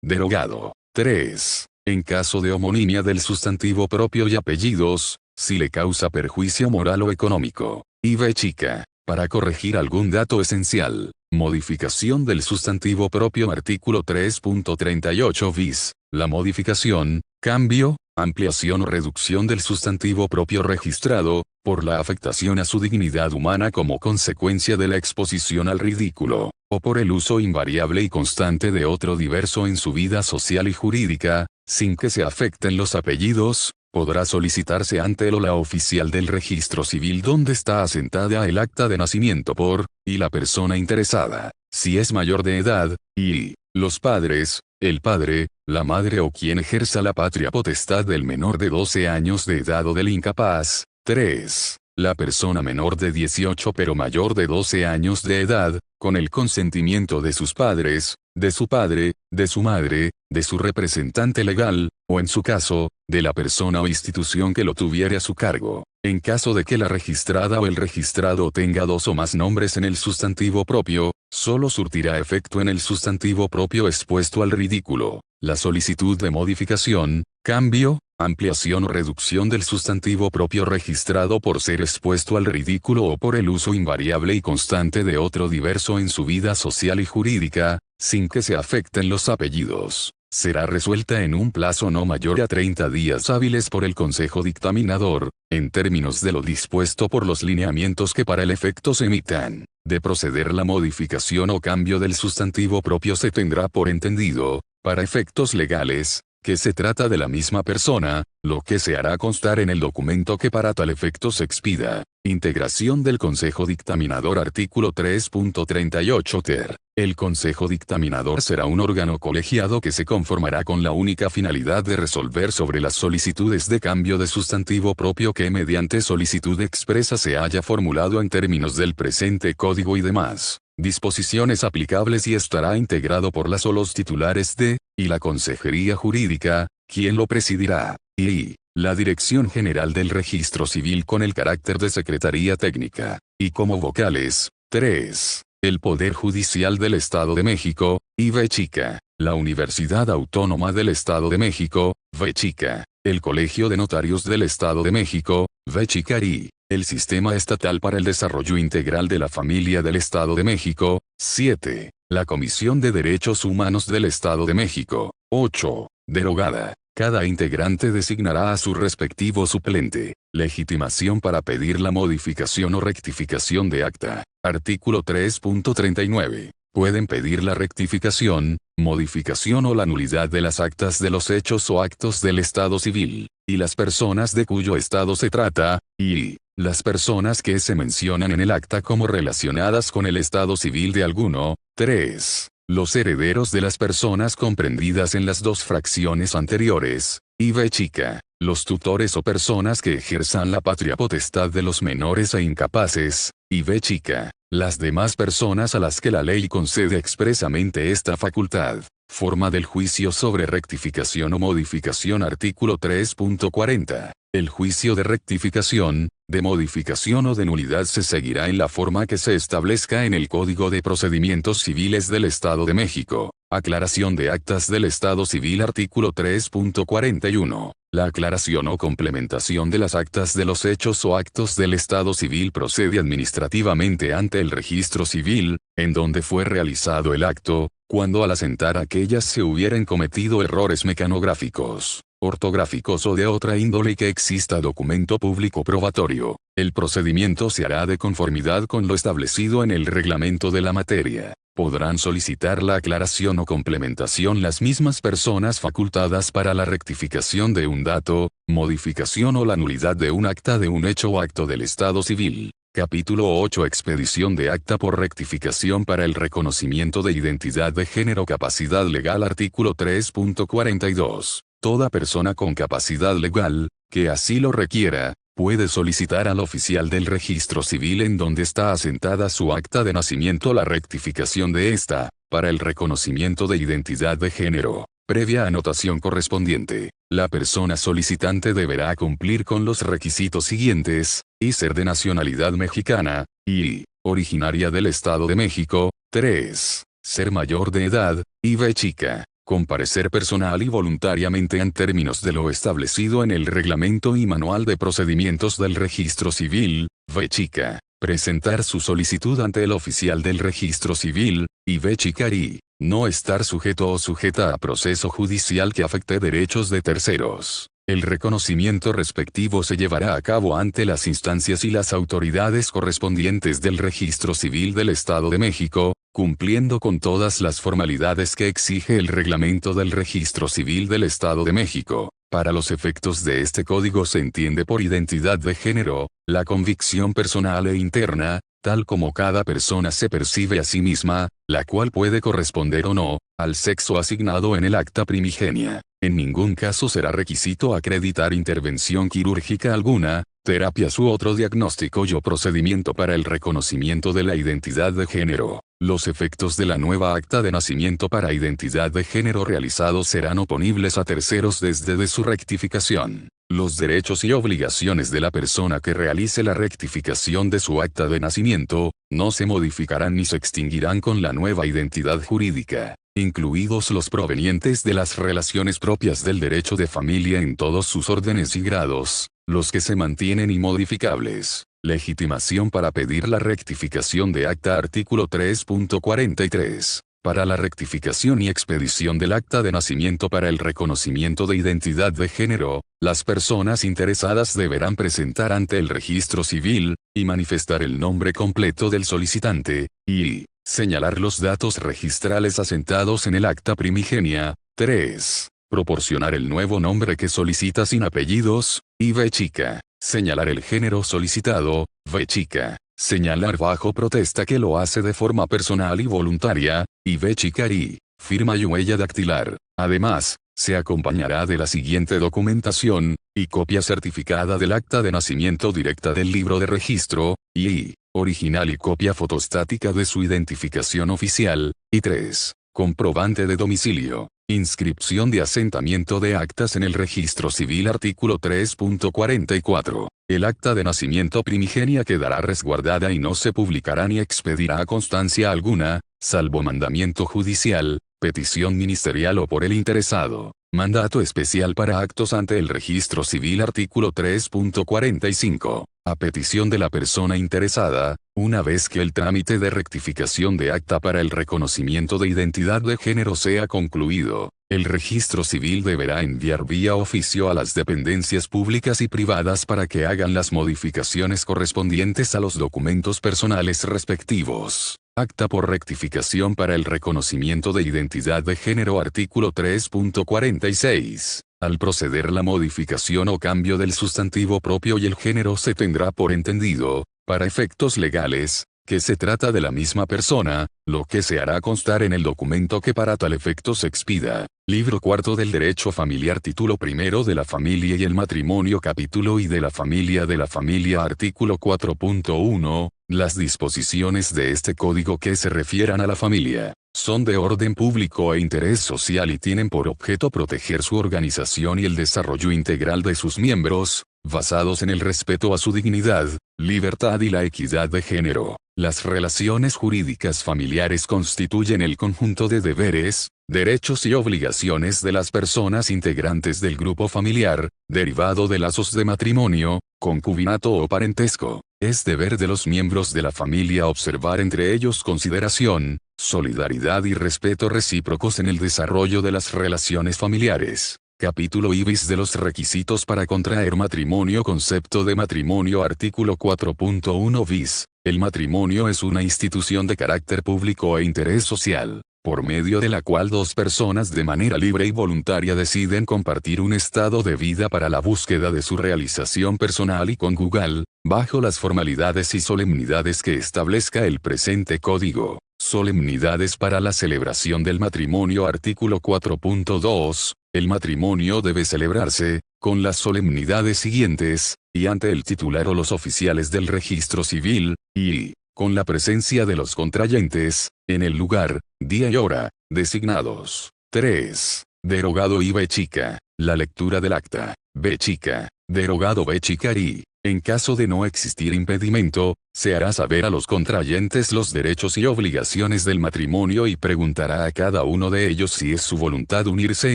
Speaker 1: Derogado. 3. En caso de homonimia del sustantivo propio y apellidos, si le causa perjuicio moral o económico. B chica. Para corregir algún dato esencial. Modificación del sustantivo propio. Artículo 3.38 bis. La modificación, cambio, ampliación o reducción del sustantivo propio registrado, por la afectación a su dignidad humana como consecuencia de la exposición al ridículo, o por el uso invariable y constante de otro diverso en su vida social y jurídica, sin que se afecten los apellidos, podrá solicitarse ante la oficial del registro civil donde está asentada el acta de nacimiento por, y la persona interesada, si es mayor de edad, y los padres, el padre, la madre o quien ejerza la patria potestad del menor de 12 años de edad o del incapaz. 3. La persona menor de 18 pero mayor de 12 años de edad, con el consentimiento de sus padres, de su padre, de su madre, de su representante legal, o en su caso, de la persona o institución que lo tuviere a su cargo. En caso de que la registrada o el registrado tenga dos o más nombres en el sustantivo propio, solo surtirá efecto en el sustantivo propio expuesto al ridículo. La solicitud de modificación, cambio, ampliación o reducción del sustantivo propio registrado por ser expuesto al ridículo o por el uso invariable y constante de otro diverso en su vida social y jurídica, sin que se afecten los apellidos, será resuelta en un plazo no mayor a 30 días hábiles por el Consejo Dictaminador, en términos de lo dispuesto por los lineamientos que para el efecto se emitan. De proceder la modificación o cambio del sustantivo propio se tendrá por entendido, para efectos legales, que se trata de la misma persona, lo que se hará constar en el documento que para tal efecto se expida. Integración del Consejo Dictaminador. Artículo 3.38 ter. El Consejo Dictaminador será un órgano colegiado que se conformará con la única finalidad de resolver sobre las solicitudes de cambio de sustantivo propio que mediante solicitud expresa se haya formulado en términos del presente Código y demás disposiciones aplicables y estará integrado por las o los titulares de, y la Consejería Jurídica, quien lo presidirá, y la Dirección General del Registro Civil con el carácter de Secretaría Técnica, y como vocales. 3. El Poder Judicial del Estado de México, V chica, la Universidad Autónoma del Estado de México, V chica, el Colegio de Notarios del Estado de México, V chica y el Sistema Estatal para el Desarrollo Integral de la Familia del Estado de México. 7. La Comisión de Derechos Humanos del Estado de México. 8. Derogada. Cada integrante designará a su respectivo suplente. Legitimación para pedir la modificación o rectificación de acta. Artículo 3.39. Pueden pedir la rectificación, modificación o la nulidad de las actas de los hechos o actos del Estado Civil, y las personas de cuyo estado se trata, y las personas que se mencionan en el acta como relacionadas con el estado civil de alguno. 3. Los herederos de las personas comprendidas en las dos fracciones anteriores, y B chica, los tutores o personas que ejerzan la patria potestad de los menores e incapaces, y B chica, las demás personas a las que la ley concede expresamente esta facultad. Forma del juicio sobre rectificación o modificación. Artículo 3.40. El juicio de rectificación, de modificación o de nulidad se seguirá en la forma que se establezca en el Código de Procedimientos Civiles del Estado de México. Aclaración de actas del Estado Civil. Artículo 3.41. La aclaración o complementación de las actas de los hechos o actos del Estado Civil procede administrativamente ante el Registro Civil, en donde fue realizado el acto, cuando al asentar aquellas se hubieran cometido errores mecanográficos. ortográficos o de otra índole y que exista documento público probatorio. El procedimiento se hará de conformidad con lo establecido en el reglamento de la materia. Podrán solicitar la aclaración o complementación las mismas personas facultadas para la rectificación de un dato, modificación o la nulidad de un acta de un hecho o acto del Estado civil. Capítulo 8. Expedición de acta por rectificación para el reconocimiento de identidad de género. Capacidad legal. Artículo 3.42. Toda persona con capacidad legal, que así lo requiera, puede solicitar al oficial del registro civil en donde está asentada su acta de nacimiento la rectificación de esta, para el reconocimiento de identidad de género, previa anotación correspondiente. La persona solicitante deberá cumplir con los requisitos siguientes, y ser de nacionalidad mexicana, y originaria del Estado de México. 3. Ser mayor de edad, y b chica. Comparecer personal y voluntariamente en términos de lo establecido en el reglamento y manual de procedimientos del registro civil, v chica. Presentar su solicitud ante el oficial del registro civil, y v chica y no estar sujeto o sujeta a proceso judicial que afecte derechos de terceros. El reconocimiento respectivo se llevará a cabo ante las instancias y las autoridades correspondientes del Registro Civil del Estado de México, cumpliendo con todas las formalidades que exige el reglamento del Registro Civil del Estado de México. Para los efectos de este código se entiende por identidad de género, la convicción personal e interna, tal como cada persona se percibe a sí misma, la cual puede corresponder o no, al sexo asignado en el acta primigenia. En ningún caso será requisito acreditar intervención quirúrgica alguna, terapias u otro diagnóstico o procedimiento para el reconocimiento de la identidad de género. Los efectos de la nueva acta de nacimiento para identidad de género realizados serán oponibles a terceros desde su rectificación. Los derechos y obligaciones de la persona que realice la rectificación de su acta de nacimiento, no se modificarán ni se extinguirán con la nueva identidad jurídica, incluidos los provenientes de las relaciones propias del derecho de familia en todos sus órdenes y grados, los que se mantienen inmodificables. Legitimación para pedir la rectificación de acta. Artículo 3.43. Para la rectificación y expedición del acta de nacimiento para el reconocimiento de identidad de género, las personas interesadas deberán presentar ante el registro civil, y manifestar el nombre completo del solicitante, y señalar los datos registrales asentados en el acta primigenia. 3. Proporcionar el nuevo nombre que solicita sin apellidos, y v chica. Señalar el género solicitado, v chica. Señalar bajo protesta que lo hace de forma personal y voluntaria, y v chica y firma y huella dactilar. Además, se acompañará de la siguiente documentación, y copia certificada del acta de nacimiento directa del libro de registro, y original y copia fotostática de su identificación oficial, y 3. Comprobante de domicilio. Inscripción de asentamiento de actas en el registro civil. Artículo 3.44. El acta de nacimiento primigenia quedará resguardada y no se publicará ni expedirá constancia alguna, salvo mandamiento judicial, petición ministerial o por el interesado. Mandato especial para actos ante el registro civil. Artículo 3.45. A petición de la persona interesada, una vez que el trámite de rectificación de acta para el reconocimiento de identidad de género sea concluido, el registro civil deberá enviar vía oficio a las dependencias públicas y privadas para que hagan las modificaciones correspondientes a los documentos personales respectivos. Acta por rectificación para el reconocimiento de identidad de género. Artículo 3.46. Al proceder la modificación o cambio del sustantivo propio y el género se tendrá por entendido, para efectos legales, que se trata de la misma persona, lo que se hará constar en el documento que para tal efecto se expida. Libro cuarto del Derecho Familiar. Título primero de la Familia y el Matrimonio. Capítulo y de la Familia. Artículo 4.1. Las disposiciones de este código que se refieran a la familia, son de orden público e interés social y tienen por objeto proteger su organización y el desarrollo integral de sus miembros, basados en el respeto a su dignidad, libertad y la equidad de género. Las relaciones jurídicas familiares constituyen el conjunto de deberes, derechos y obligaciones de las personas integrantes del grupo familiar, derivado de lazos de matrimonio, concubinato o parentesco. Es deber de los miembros de la familia observar entre ellos consideración, solidaridad y respeto recíprocos en el desarrollo de las relaciones familiares. Capítulo IBIS de los requisitos para contraer matrimonio. Concepto de matrimonio. Artículo 4.1 bis. El matrimonio es una institución de carácter público e interés social, por medio de la cual dos personas de manera libre y voluntaria deciden compartir un estado de vida para la búsqueda de su realización personal y conyugal, bajo las formalidades y solemnidades que establezca el presente código. Solemnidades para la celebración del matrimonio. Artículo 4.2. El matrimonio debe celebrarse, con las solemnidades siguientes, y ante el titular o los oficiales del registro civil, y, con la presencia de los contrayentes, en el lugar, día y hora, designados. 3. Derogado I B chica. La lectura del acta. B chica. Derogado B chica y, en caso de no existir impedimento, se hará saber a los contrayentes los derechos y obligaciones del matrimonio y preguntará a cada uno de ellos si es su voluntad unirse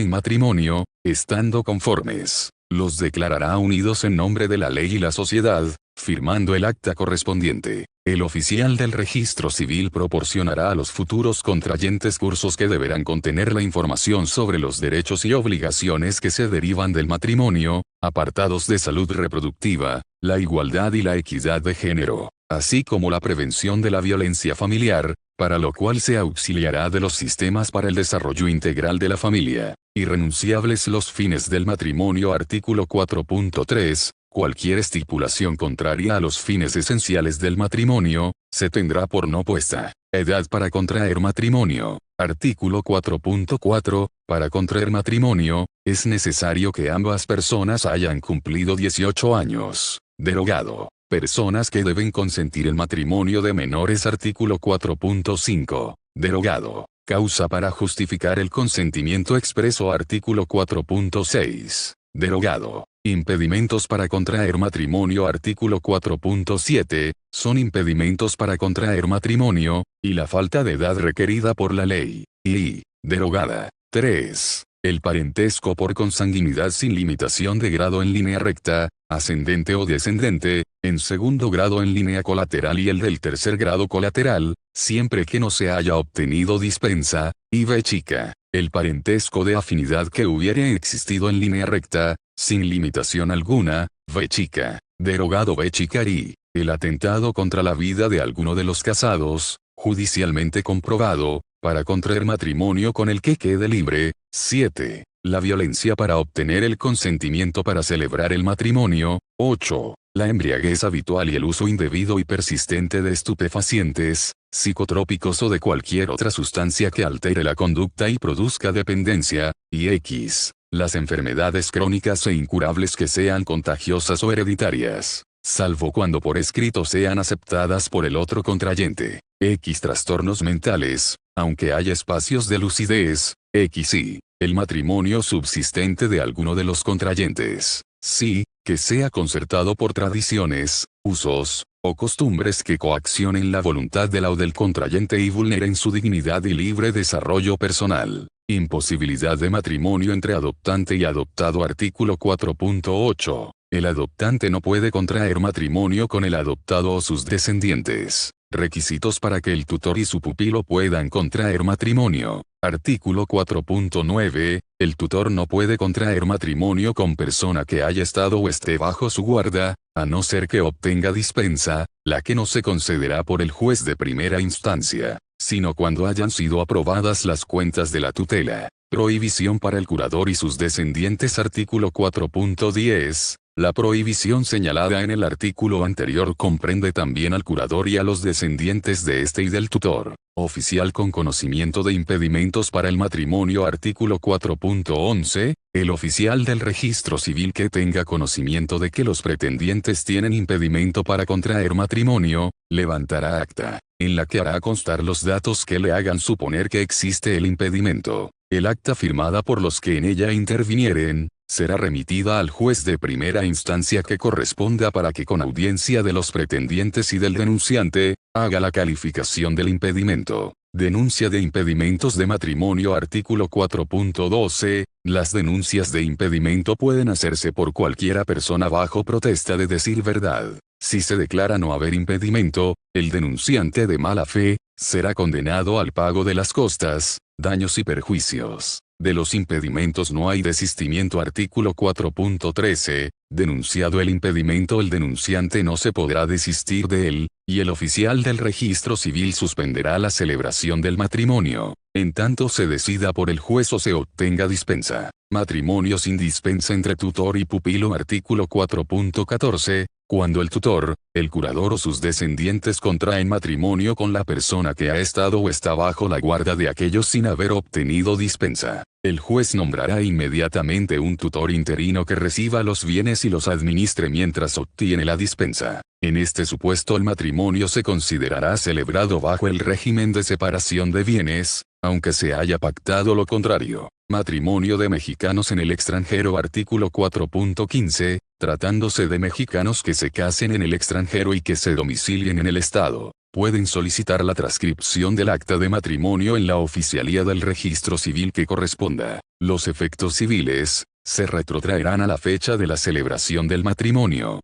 Speaker 1: en matrimonio, estando conformes. Los declarará unidos en nombre de la ley y la sociedad, firmando el acta correspondiente. El oficial del registro civil proporcionará a los futuros contrayentes cursos que deberán contener la información sobre los derechos y obligaciones que se derivan del matrimonio, apartados de salud reproductiva, la igualdad y la equidad de género, así como la prevención de la violencia familiar, para lo cual se auxiliará de los sistemas para el desarrollo integral de la familia. Irrenunciables los fines del matrimonio. Artículo 4.3. Cualquier estipulación contraria a los fines esenciales del matrimonio, se tendrá por no puesta. Edad para contraer matrimonio. Artículo 4.4. Para contraer matrimonio, es necesario que ambas personas hayan cumplido 18 años. Derogado. Personas que deben consentir el matrimonio de menores. Artículo 4.5. Derogado. Causa para justificar el consentimiento expreso. Artículo 4.6. Derogado. Impedimentos para contraer matrimonio. Artículo 4.7. Son impedimentos para contraer matrimonio, y la falta de edad requerida por la ley. Y, derogada. 3. El parentesco por consanguinidad sin limitación de grado en línea recta, ascendente o descendente, en segundo grado en línea colateral y el del tercer grado colateral, siempre que no se haya obtenido dispensa, y B chica. El parentesco de afinidad que hubiere existido en línea recta, sin limitación alguna, B chica. Derogado B chica y, el atentado contra la vida de alguno de los casados, judicialmente comprobado, para contraer matrimonio con el que quede libre. 7. La violencia para obtener el consentimiento para celebrar el matrimonio. 8. La embriaguez habitual y el uso indebido y persistente de estupefacientes, psicotrópicos o de cualquier otra sustancia que altere la conducta y produzca dependencia. Y X. Las enfermedades crónicas e incurables que sean contagiosas o hereditarias, salvo cuando por escrito sean aceptadas por el otro contrayente. X. Trastornos mentales, aunque haya espacios de lucidez. X. Y el matrimonio subsistente de alguno de los contrayentes. Sí, que sea concertado por tradiciones, usos, o costumbres que coaccionen la voluntad de la o del contrayente y vulneren su dignidad y libre desarrollo personal. Imposibilidad de matrimonio entre adoptante y adoptado. Artículo 4.8. El adoptante no puede contraer matrimonio con el adoptado o sus descendientes. Requisitos para que el tutor y su pupilo puedan contraer matrimonio. Artículo 4.9. El tutor no puede contraer matrimonio con persona que haya estado o esté bajo su guarda, a no ser que obtenga dispensa, la que no se concederá por el juez de primera instancia, sino cuando hayan sido aprobadas las cuentas de la tutela. Prohibición para el curador y sus descendientes. Artículo 4.10. La prohibición señalada en el artículo anterior comprende también al curador y a los descendientes de este y del tutor. Oficial con conocimiento de impedimentos para el matrimonio. Artículo 4.11. El oficial del registro civil que tenga conocimiento de que los pretendientes tienen impedimento para contraer matrimonio, levantará acta, en la que hará constar los datos que le hagan suponer que existe el impedimento. El acta firmada por los que en ella intervinieren, será remitida al juez de primera instancia que corresponda para que con audiencia de los pretendientes y del denunciante, haga la calificación del impedimento. Denuncia de impedimentos de matrimonio. Artículo 4.12. Las denuncias de impedimento pueden hacerse por cualquiera persona bajo protesta de decir verdad. Si se declara no haber impedimento, el denunciante de mala fe, será condenado al pago de las costas, daños y perjuicios. De los impedimentos no hay desistimiento. Artículo 4.13. Denunciado el impedimento, el denunciante no se podrá desistir de él, y el oficial del registro civil suspenderá la celebración del matrimonio, en tanto se decida por el juez o se obtenga dispensa. Matrimonio sin dispensa entre tutor y pupilo. Artículo 4.14. Cuando el tutor, el curador o sus descendientes contraen matrimonio con la persona que ha estado o está bajo la guarda de aquellos sin haber obtenido dispensa, el juez nombrará inmediatamente un tutor interino que reciba los bienes y los administre mientras obtiene la dispensa. En este supuesto el matrimonio se considerará celebrado bajo el régimen de separación de bienes, aunque se haya pactado lo contrario. Matrimonio de mexicanos en el extranjero. Artículo 4.15. Tratándose de mexicanos que se casen en el extranjero y que se domicilien en el Estado, pueden solicitar la transcripción del acta de matrimonio en la oficialía del registro civil que corresponda. Los efectos civiles se retrotraerán a la fecha de la celebración del matrimonio.